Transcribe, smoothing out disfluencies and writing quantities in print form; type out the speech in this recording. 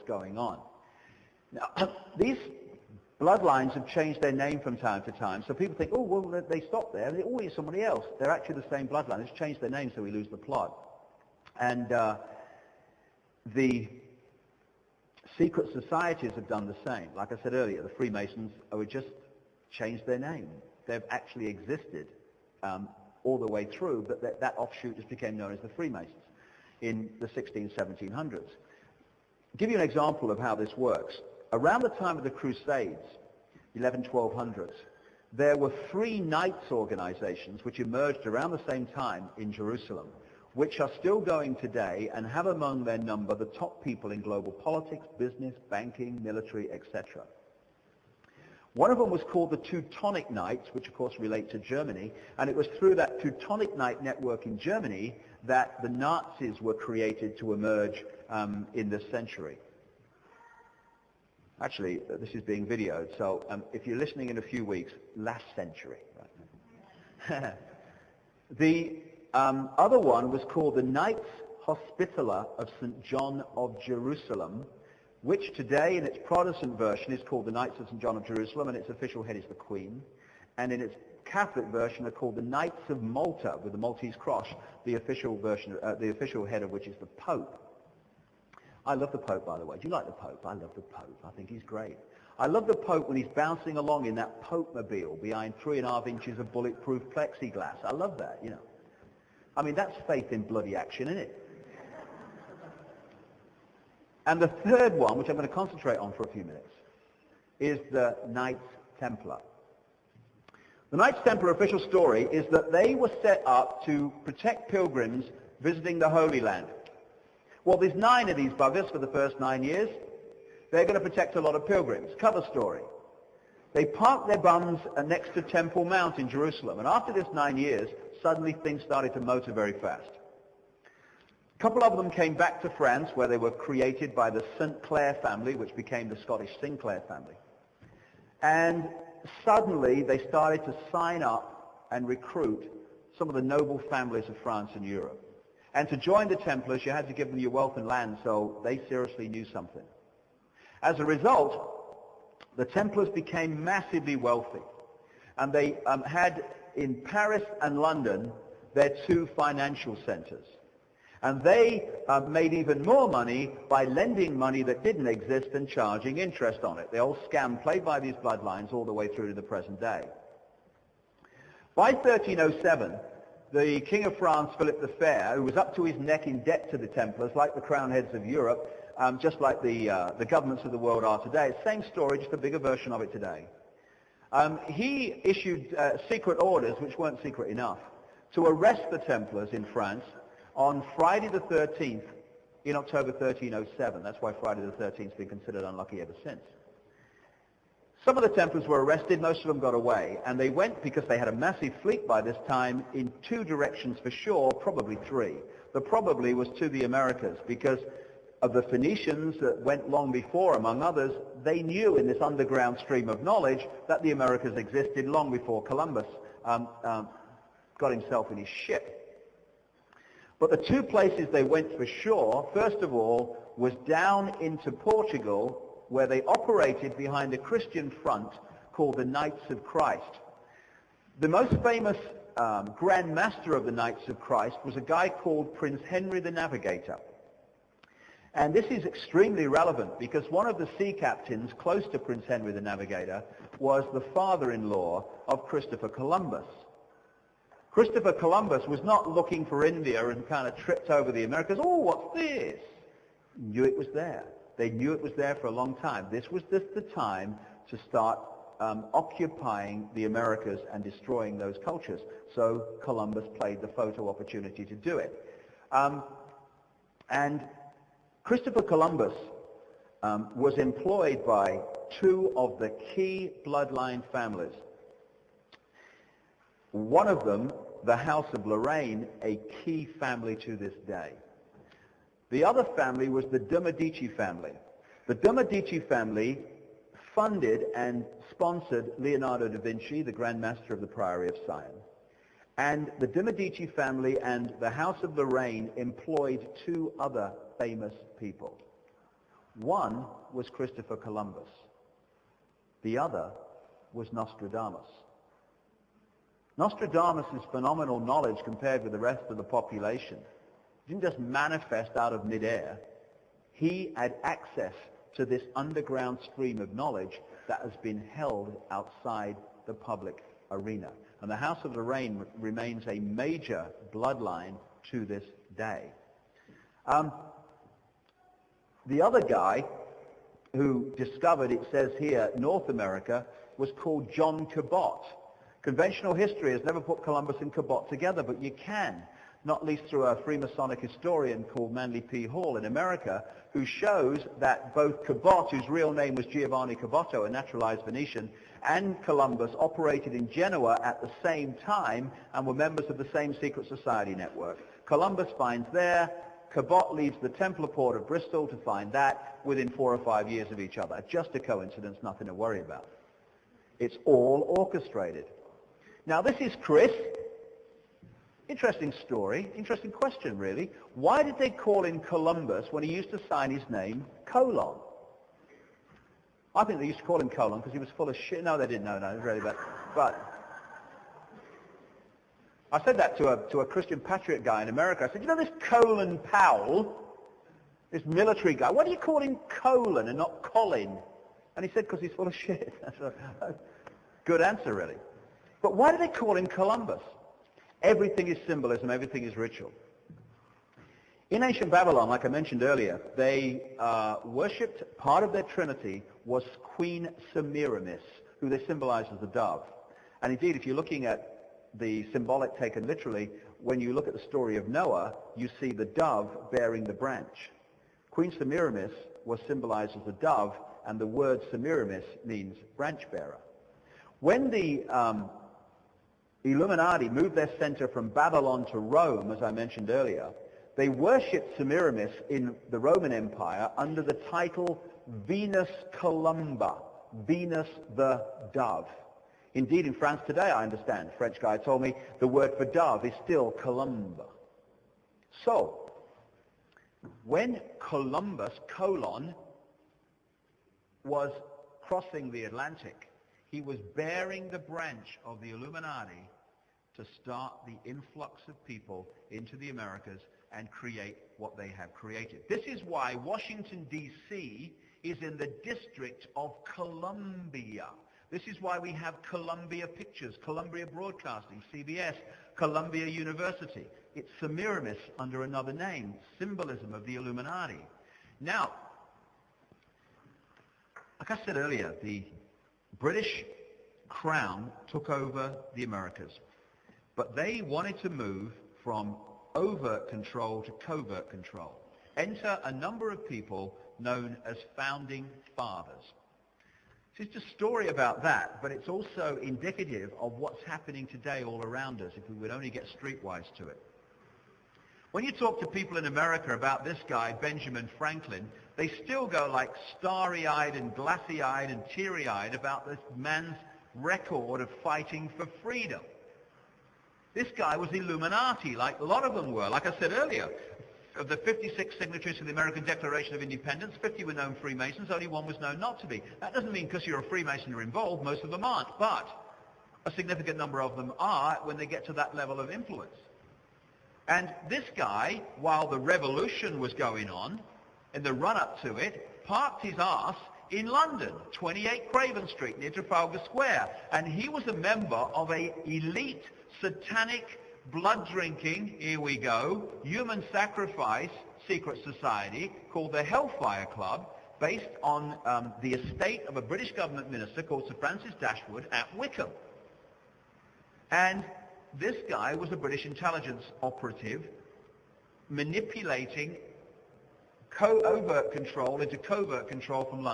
going on. Now, these bloodlines have changed their name from time to time, so people think, oh, well, they stopped there. They always somebody else. They're actually the same bloodline. It's changed their name so we lose the plot. And the secret societies have done the same. Like I said earlier, the Freemasons would just change their name. They've actually existed all the way through, but that offshoot just became known as the Freemasons in the 1700s. I'll give you an example of how this works. Around the time of the Crusades, 1200s, there were 3 knights organizations which emerged around the same time in Jerusalem, which are still going today and have among their number the top people in global politics, business, banking, military, etc. One of them was called the Teutonic Knights, which of course relate to Germany, and it was through that Teutonic Knight network in Germany that the Nazis were created to emerge in this century. Actually, this is being videoed, so if you're listening in a few weeks, last century. Right? The other one was called the Knights Hospitaller of St. John of Jerusalem, which today in its Protestant version is called the Knights of St. John of Jerusalem, and its official head is the Queen. And in its Catholic version are called the Knights of Malta, with the Maltese cross, the official version, the official head of which is the Pope. I love the Pope, by the way. Do you like the Pope? I love the Pope. I think he's great. I love the Pope when he's bouncing along in that Pope-mobile behind 3.5 inches of bulletproof plexiglass. I love that, you know. I mean, that's faith in bloody action, isn't it? And the third one, which I'm going to concentrate on for a few minutes, is the Knights Templar. The Knights Templar official story is that they were set up to protect pilgrims visiting the Holy Land. Well, there's 9 of these buggers for the first 9 years. They're going to protect a lot of pilgrims. Cover story. They parked their bums next to Temple Mount in Jerusalem, and after this 9 years, suddenly things started to motor very fast. A couple of them came back to France, where they were created by the St. Clair family, which became the Scottish Sinclair family. And suddenly they started to sign up and recruit some of the noble families of France and Europe. And to join the Templars, you had to give them your wealth and land, so they seriously knew something. As a result, the Templars became massively wealthy. And they had in Paris and London their 2 financial centers. And they made even more money by lending money that didn't exist and charging interest on it. The old scam played by these bloodlines all the way through to the present day. By 1307, the King of France, Philip the Fair, who was up to his neck in debt to the Templars, like the crown heads of Europe, just like the governments of the world are today. Same story, just a bigger version of it today. He issued secret orders, which weren't secret enough, to arrest the Templars in France on Friday the 13th in October 1307. That's why Friday the 13th has been considered unlucky ever since. Some of the Templars were arrested, most of them got away, and they went, because they had a massive fleet by this time, in 2 directions for sure, probably 3. The probably was to the Americas, because of the Phoenicians that went long before, among others. They knew in this underground stream of knowledge that the Americas existed long before Columbus got himself in his ship. But the 2 places they went for sure, first of all, was down into Portugal, where they operated behind a Christian front called the Knights of Christ. The most famous Grand Master of the Knights of Christ was a guy called Prince Henry the Navigator. And this is extremely relevant because one of the sea captains close to Prince Henry the Navigator was the father-in-law of Christopher Columbus. Christopher Columbus was not looking for India and kind of tripped over the Americas. Oh, what's this? Knew it was there. They knew it was there for a long time. This was just the time to start occupying the Americas and destroying those cultures. So Columbus played the photo opportunity to do it. And Christopher Columbus was employed by 2 of the key bloodline families. One of them, the House of Lorraine, a key family to this day. The other family was the de Medici family. The de Medici family funded and sponsored Leonardo da Vinci, the Grand Master of the Priory of Sion. And the de Medici family and the House of Lorraine employed 2 other famous people. One was Christopher Columbus. The other was Nostradamus. Nostradamus' phenomenal knowledge compared with the rest of the population didn't just manifest out of midair. He had access to this underground stream of knowledge that has been held outside the public arena. And the House of Lorraine remains a major bloodline to this day. The other guy who discovered, it says here, North America, was called John Cabot. Conventional history has never put Columbus and Cabot together, but you can, not least through a Freemasonic historian called Manly P. Hall in America, who shows that both Cabot, whose real name was Giovanni Caboto, a naturalized Venetian, and Columbus operated in Genoa at the same time and were members of the same secret society network. Columbus finds there, Cabot leaves the Templar port of Bristol to find that within 4 or 5 years of each other. Just a coincidence, nothing to worry about. It's all orchestrated. Now this is Chris. Interesting story, interesting question really. Why did they call him Columbus when he used to sign his name colon? I think they used to call him colon because he was full of shit. No, they didn't. No, it was really bad. But I said that to a Christian Patriot guy in America. I said, you know this Colin Powell, this military guy, why do you call him Colin and not Colin? And he said, because he's full of shit. That's a good answer really. But why do they call him Columbus? Everything is symbolism, everything is ritual. In ancient Babylon, like I mentioned earlier, they worshipped, part of their trinity was Queen Semiramis, who they symbolized as a dove. And indeed, if you're looking at the symbolic taken literally, when you look at the story of Noah, you see the dove bearing the branch. Queen Semiramis was symbolized as a dove, and the word Semiramis means branch bearer. When the Illuminati moved their center from Babylon to Rome, as I mentioned earlier, they worshipped Semiramis in the Roman Empire under the title Venus Columba, Venus the dove. Indeed, in France today, I understand, a French guy told me, the word for dove is still columba. So, when Columbus, colon, was crossing the Atlantic, he was bearing the branch of the Illuminati to start the influx of people into the Americas and create what they have created. This is why Washington, D.C. is in the District of Columbia. This is why we have Columbia Pictures, Columbia Broadcasting, CBS, Columbia University. It's Semiramis under another name, symbolism of the Illuminati. Now, like I said earlier, the British Crown took over the Americas, but they wanted to move from overt control to covert control. Enter a number of people known as Founding Fathers. It's just a story about that, but it's also indicative of what's happening today all around us, if we would only get streetwise to it. When you talk to people in America about this guy, Benjamin Franklin, they still go like starry-eyed and glassy-eyed and teary-eyed about this man's record of fighting for freedom. This guy was Illuminati, like a lot of them were. Like I said earlier, of the 56 signatories to the American Declaration of Independence, 50 were known Freemasons, only one was known not to be. That doesn't mean because you're a Freemason you're involved, most of them aren't, but a significant number of them are when they get to that level of influence. And this guy, while the revolution was going on, in the run-up to it, parked his arse in London, 28 Craven Street, near Trafalgar Square. And he was a member of an elite, satanic, blood-drinking, here we go, human sacrifice secret society called the Hellfire Club, based on the estate of a British government minister called Sir Francis Dashwood at Wickham. And this guy was a British intelligence operative manipulating overt control into covert control from London.